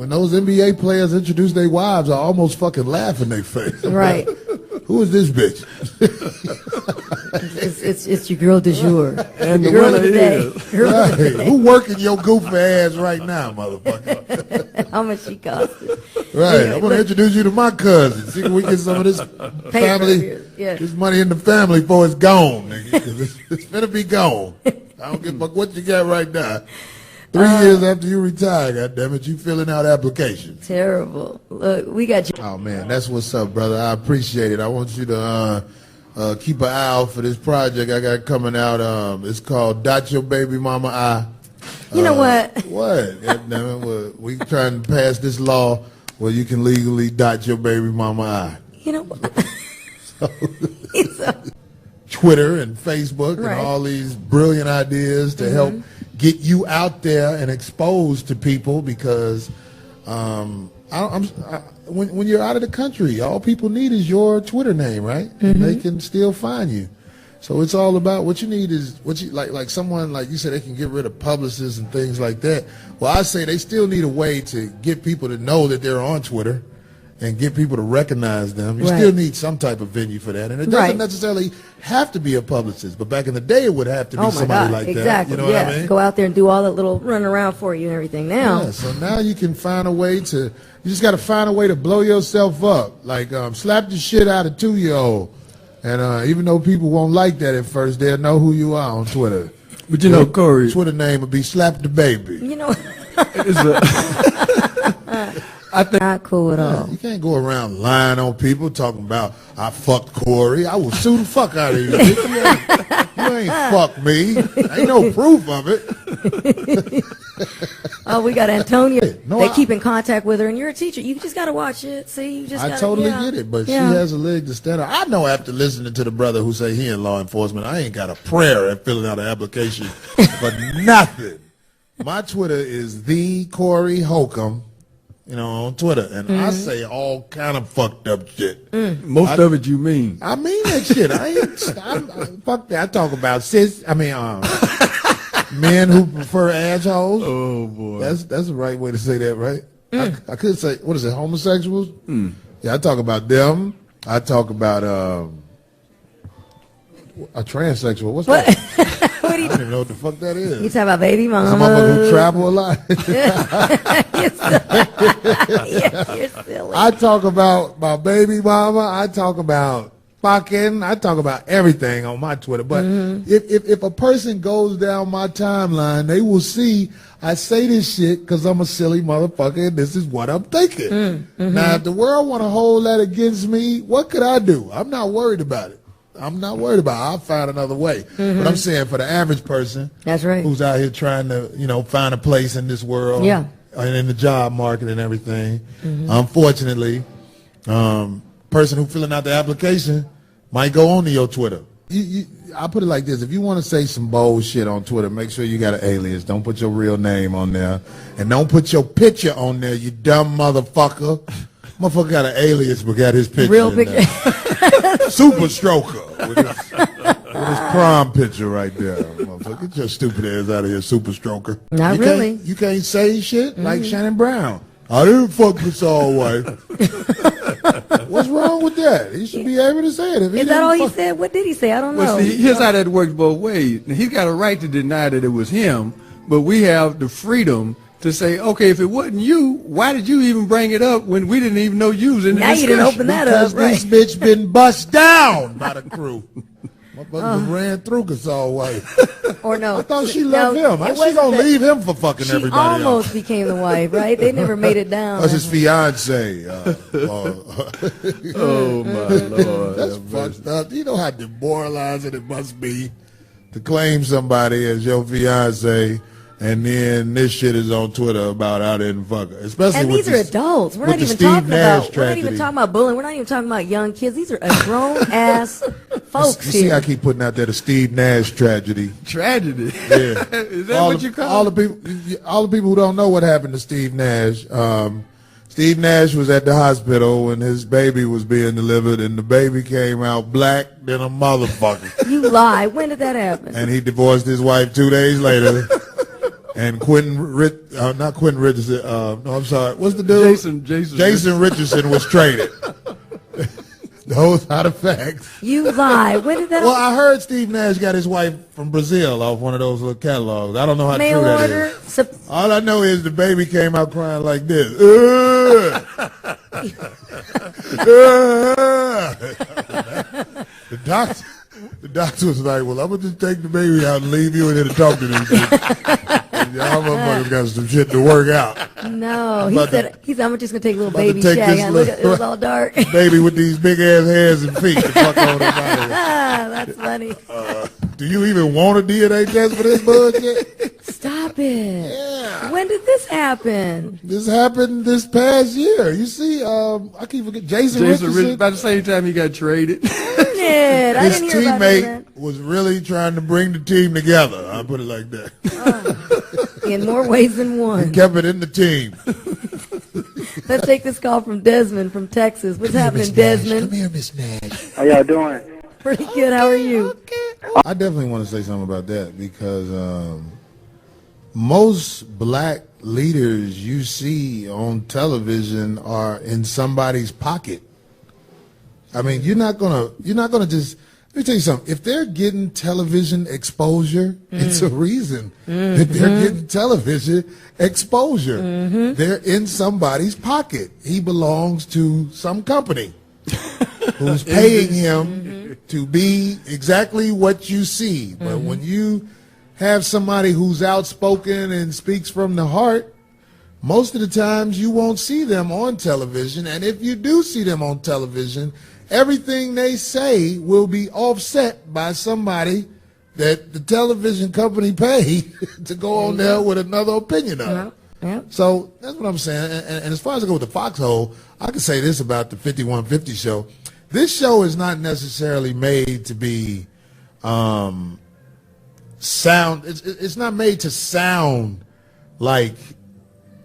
when those NBA players introduce their wives, I almost fucking laugh in their face. Right. Who is this bitch? It's your girl du jour. And the girl of winner the day. is. Girl of the Right. day. Who working your goofy ass right now, motherfucker? How much she cost? Right. I'm gonna introduce you to my cousin. See if we get some of this family, Yeah. this money in the family before it's gone, nigga. 'Cause it's gonna be gone. I don't give a fuck what you got right now. 3 years after you retire, goddammit, you filling out applications. Terrible. Look, we got you. Oh man, that's what's up, brother. I appreciate it. I want you to keep an eye out for this project I got coming out. It's called Dot Your Baby Mama Eye. You know what? What? Goddammit, we trying to pass this law where you can legally dot your baby mama eye. You know what? Twitter and Facebook Right. and all these brilliant ideas to help get you out there and exposed to people because when you're out of the country, all people need is your Twitter name, right? And they can still find you. So it's all about what you need is what you like someone like you said they can get rid of publicists and things like that. Well, I say they still need a way to get people to know that they're on Twitter and get people to recognize them. You still need some type of venue for that. And it doesn't necessarily have to be a publicist, but back in the day it would have to be somebody like that. Exactly. You know what I mean? Go out there and do all that little run around for you and everything now. Yeah, so now you can find a way to, you just got to find a way to blow yourself up. Like slap the shit out of 2-year-old. And even though people won't like that at first, they'll know who you are on Twitter. But you know, Corey, Twitter name would be Slap the Baby. You know, I think not cool at all. You can't go around lying on people talking about I fucked Corey. I will sue the fuck out of you. You ain't fucked me. Ain't no proof of it. Oh, we got Antonia. No, they keep in contact with her, and you're a teacher. You just got to watch it. See, you just. I totally get it, but she has a leg to stand on. I know after listening to the brother who say he in law enforcement, I ain't got a prayer at filling out an application for nothing. My Twitter is the Corey Holcomb, you know, on Twitter, and I say all kind of fucked up shit. most of it you mean. I mean that shit. Fuck that. I talk about men who prefer assholes. Oh boy, That's the right way to say that, right? I could say, what is it, homosexuals? Yeah, I talk about them. I talk about a transsexual. What's that? What I don't even know what the fuck that is. You talk about baby mama. Some motherfucker who travel a lot. You're silly. I talk about my baby mama. I talk about fucking. I talk about everything on my Twitter. But if a person goes down my timeline, they will see I say this shit because I'm a silly motherfucker and this is what I'm thinking. Now, if the world want to hold that against me, what could I do? I'm not worried about it. I'm not worried about it. I'll find another way. But I'm saying for the average person That's right. who's out here trying to, find a place in this world and in the job market and everything, unfortunately, person who filling out the application might go onto your Twitter. I put it like this. If you want to say some bold shit on Twitter, make sure you got an alias. Don't put your real name on there. And don't put your picture on there, you dumb motherfucker. Motherfucker got an alias but got his picture Real in picture. there. Super Stroker with his prom picture right there. Motherfucker, get your stupid ass out of here, Super Stroker. Not really. You can't say shit like Shannon Brown. I didn't fuck this all wife. What's wrong with that? He should be able to say it. Is that all he said? What did he say? I don't know. Well, see, here's how that works both ways. He's got a right to deny that it was him, but we have the freedom to say, okay, if it wasn't you, why did you even bring it up when we didn't even know you was in the Now you didn't open that because up, right? this bitch been bust down by the crew. Motherfucker ran through Gasol wife. Or no. I thought she loved him. How she gonna leave him for fucking She everybody almost else? became the wife, right? They never made it down. That's his fiance. Oh my Lord. That's fucked up. You know how demoralizing it must be to claim somebody as your fiance, and then this shit is on Twitter about I didn't fuck her. Especially And these are adults. We're not even talking about bullying. We're not even talking about young kids. These are grown ass folks You see, here. I keep putting out there the Steve Nash tragedy. Tragedy. Yeah. Is that what you call all the people who don't know what happened to Steve Nash. Steve Nash was at the hospital when his baby was being delivered, and the baby came out black than a motherfucker. You lie. When did that happen? And he divorced his wife 2 days later. And not Quentin Richardson. No, I'm sorry. What's the dude? Jason Richardson was traded. Those are the facts. You lie. When did that? Well, I heard Steve Nash got his wife from Brazil off one of those little catalogs. I don't know how true that is. All I know is the baby came out crying like this. The doctor was like, well, I'm going to just take the baby out and leave you in here to talk to these people. Y'all motherfuckers got some shit to work out. No, he said, I'm just going to take a little baby shag. Look, it was all dark. Baby with these big ass hands and feet. Fuck on That's funny. Do you even want a DNA test for this bullshit? Stop it. Yeah. When did this happen? This happened this past year. You see, I keep forgetting Jason Richardson. About the same time he got traded. His teammate was really trying to bring the team together. I'll put it like that. In more ways than one. He kept it in the team. Let's take this call from Desmond from Texas. What's happening, Desmond? Come here, Miss Nash. How y'all doing? Pretty good. How are you? I definitely want to say something about that because most black leaders you see on television are in somebody's pocket. I mean, you're not gonna just. Let me tell you something. If they're getting television exposure, it's a reason that they're getting television exposure. They're in somebody's pocket. He belongs to some company who's paying him to be exactly what you see. But when you have somebody who's outspoken and speaks from the heart, most of the times you won't see them on television. And if you do see them on television, everything they say will be offset by somebody that the television company paid to go on there with another opinion of it. Yep. So that's what I'm saying. And as far as I go with the foxhole, I can say this about the 5150 show. This show is not necessarily made to be sound. It's not made to sound like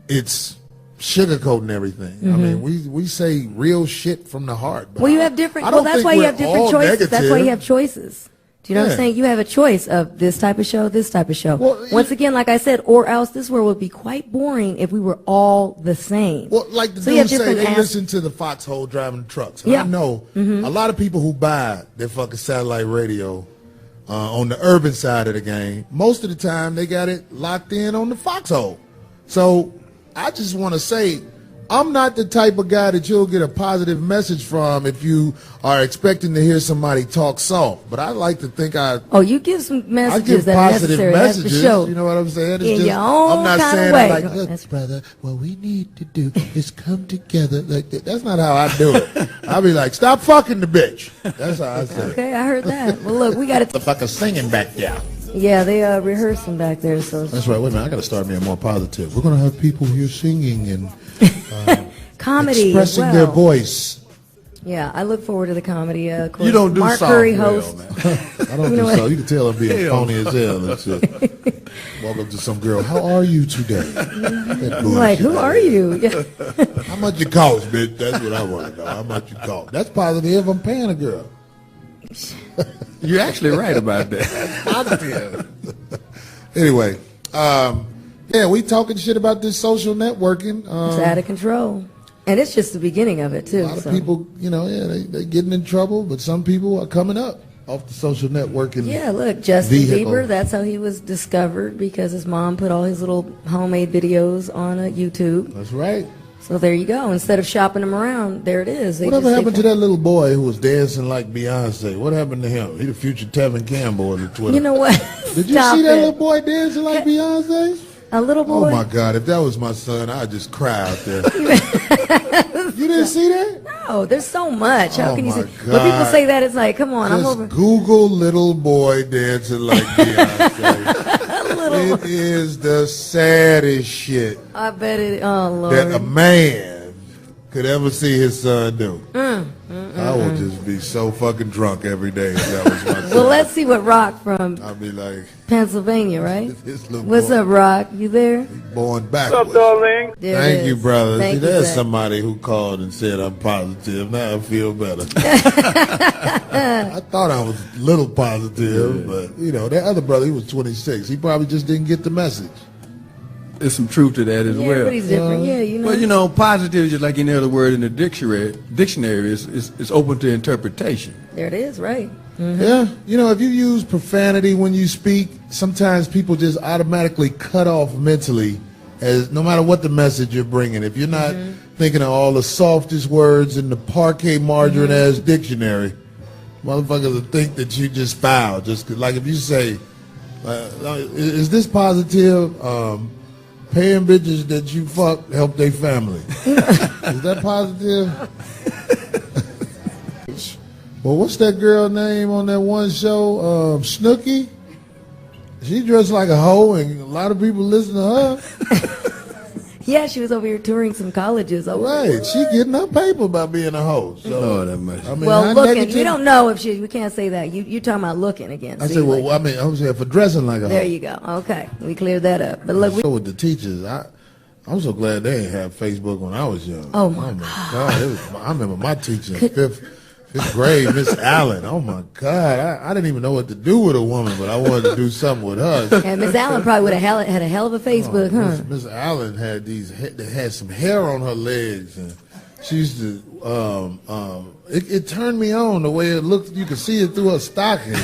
it's sugarcoating everything. I mean, we say real shit from the heart. Well, you have different. Well, that's why you have different choices. Negative. That's why you have choices. Do you know what I'm saying? You have a choice of this type of show, this type of show. Well, once again, like I said, or else this world would be quite boring if we were all the same. Well, like the dudes say, they listen to the foxhole driving the trucks. Yeah. I know a lot of people who buy their fucking satellite radio on the urban side of the game, most of the time they got it locked in on the foxhole. So I just want to say, I'm not the type of guy that you'll get a positive message from if you are expecting to hear somebody talk soft. But I like to think you give some messages I give that are positive necessary. messages. That's for sure. You know what I'm saying? It's your own I'm not kind saying of way. I'm like, look, brother, what we need to do is come together. Like that. That's not how I do it. I'll be like, stop fucking the bitch. That's how I say it. Okay, I heard that. Well, look, we got the fucker singing back there. Yeah, they rehearsing back there. So that's right. Wait a minute, I got to start being more positive. We're gonna have people here singing and comedy, expressing their voice. Yeah, I look forward to the comedy. Of course, you don't do Mark Curry host. I don't do so. You can tell I'm being phony as hell and shit. Walk up to some girl. How are you today? Like, who are you? How much you cost, bitch? That's what I want to know. How much you cost? That's positive. I'm paying a girl. You're actually right about that. Positive. Anyway, yeah, we talking shit about this social networking. It's out of control. And it's just the beginning of it, too. A lot of people, they getting in trouble, but some people are coming up off the social networking. Yeah, look, Justin Bieber, that's how he was discovered, because his mom put all his little homemade videos on YouTube. That's right. So there you go. Instead of shopping them around, there it is. Whatever happened to that little boy who was dancing like Beyonce? What happened to him? He the future Tevin Campbell on the Twitter. You know what? Did you see that little boy dancing like Beyonce? A little boy? Oh, my God. If that was my son, I'd just cry out there. You didn't see that? No, there's so much. How can you see? God. When people say that, it's like, come on, just I'm over. Google little boy dancing like Beyonce. It is the saddest shit. I bet it. Oh, Lord. That a man could ever see his son do. I would just be so fucking drunk every day if that was my son. Well, let's see what Rock from I'd be like, Pennsylvania, right? What's up, Rock? You there? Born backwards. What's up, darling? Thank you, brother. Thank see, you, there's Zach. somebody who called and said I'm positive. Now I feel better. I thought I was a little positive, but that other brother, he was 26. He probably just didn't get the message. there's some truth to that as well. Everybody's different. Yeah, you know. But you know, positive, just like any other word in the dictionary is open to interpretation. There it is, right? Yeah, you know, if you use profanity when you speak, sometimes people just automatically cut off mentally, as no matter what the message you're bringing. If you're not thinking of all the softest words in the parquet margarine ass dictionary, motherfuckers will think that you just foul. Just like if you say, "Is this positive?" Paying bitches that you fuck help their family. Is that positive? Well, what's that girl name on that one show? Snooki? She dressed like a hoe, and a lot of people listen to her. Yeah, she was over here touring some colleges. Right, she getting her paper about being a hoe. So, Lord have mercy. I mean, well, looking, we don't know if we can't say that. You're talking about looking again. I said, well, I mean, I'm saying for dressing like a hoe. There you go. Okay, we cleared that up. But look, with the teachers, I'm so glad they didn't have Facebook when I was young. Oh my God. I remember my teacher in fifth grade, Miss Allen. Oh my God, I didn't even know what to do with a woman, but I wanted to do something with her. And Miss Allen probably would have had a hell of a Facebook, huh? Miss Allen had some hair on her legs, and she used to. It turned me on the way it looked. You could see it through her stockings.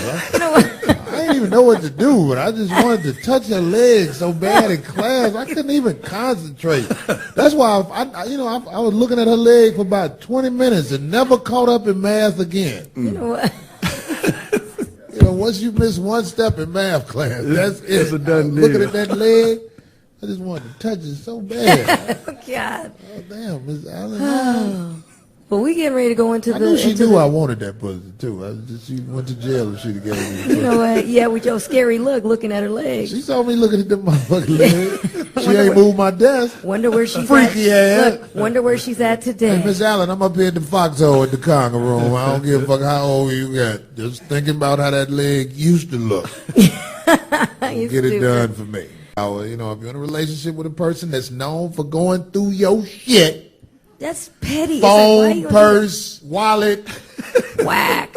I didn't even know what to do, but I just wanted to touch her legs so bad in class. I couldn't even concentrate. That's why I was looking at her leg for about 20 minutes and never caught up in math again. You know what? Once you miss one step in math class, that's it. It's a done deal. Looking at that leg, I just wanted to touch it so bad. Oh, God. Oh, damn, Miss Allen. Well, we getting ready to go into I knew she knew I wanted that pussy, too. She went to jail if she'd have given me the pussy. You know what? Yeah, with your scary look, looking at her legs. She saw me looking at them motherfucking legs. She ain't moved my desk. Wonder where she's Freaky at. ass. Look, wonder where she's at today. Hey, Miss Allen, I'm up here at the Foxhole at the Conga room. I don't give a fuck how old you got. Just thinking about how that leg used to look. Get it done for me. If you're in a relationship with a person that's known for going through your shit, that's petty. Phone, purse, wallet. Whack.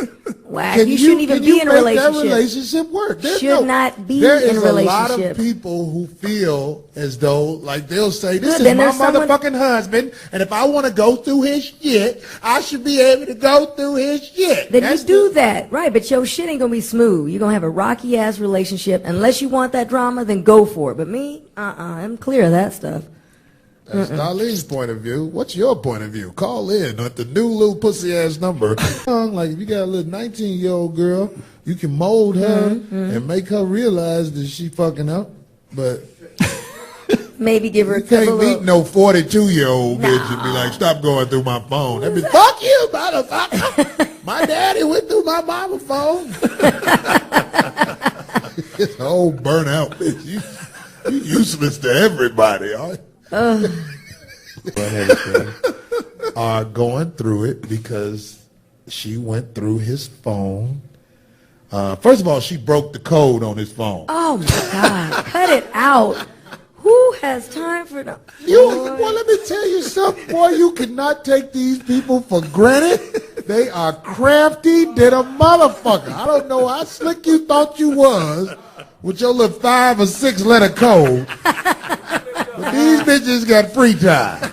You shouldn't even be in a relationship. That relationship work. Not be there in a relationship. There is a lot of people who feel as though, like they'll say, this is my motherfucking husband, and if I want to go through his shit, I should be able to go through his shit. Then you do that. Right, but your shit ain't going to be smooth. You're going to have a rocky-ass relationship. Unless you want that drama, then go for it. But me, I'm clear of that stuff. That's Darlene's point of view. What's your point of view? Call in at the new little pussy-ass number. Like, if you got a little 19-year-old girl, you can mold her and make her realize that she fucking up. But maybe give her you can't meet no 42-year-old bitch and be like, stop going through my phone. That'd be, fuck you, motherfucker. My daddy went through my mama's phone. It's an old burnout bitch. You useless to everybody, all right? Are going through it because she went through his phone. First of all, she broke the code on his phone. Oh my God! Cut it out. Who has time for that? Well, let me tell you something, boy. You cannot take these people for granted. They are crafty than a motherfucker. I don't know how slick you thought you was with your little 5 or 6 letter code. But these bitches got free time.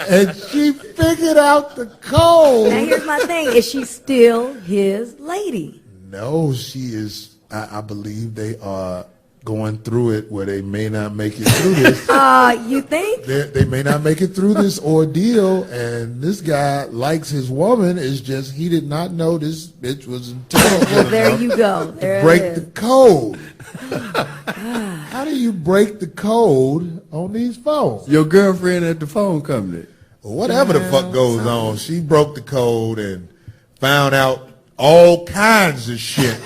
And she figured out the code. Now here's my thing. Is she still his lady? No, she is. I believe they are going through it where they may not make it through this. You think? They may not make it through this ordeal, and this guy likes his woman. It's just he did not know this bitch was intelligent well, there you go. There break the code. How do you break the code on these phones? Your girlfriend at the phone company. Well, whatever the fuck goes on, she broke the code and found out all kinds of shit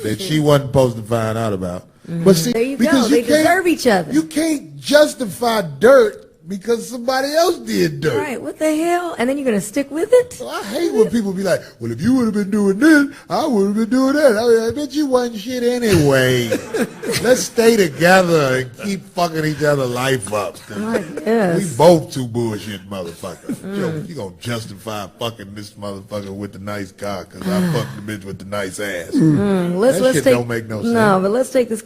that she wasn't supposed to find out about. But see, there you because go. They deserve each other. You can't justify dirt because somebody else did dirt. Right, what the hell? And then you're going to stick with it? So I hate when people be like, well, if you would have been doing this, I would have been doing that. I bet you wasn't shit anyway. Let's stay together and keep fucking each other's life up. We both two bullshit motherfuckers. You gonna justify fucking this motherfucker with the nice car because I fucked the bitch with the nice ass. That shit don't make no sense. No, but let's take this call.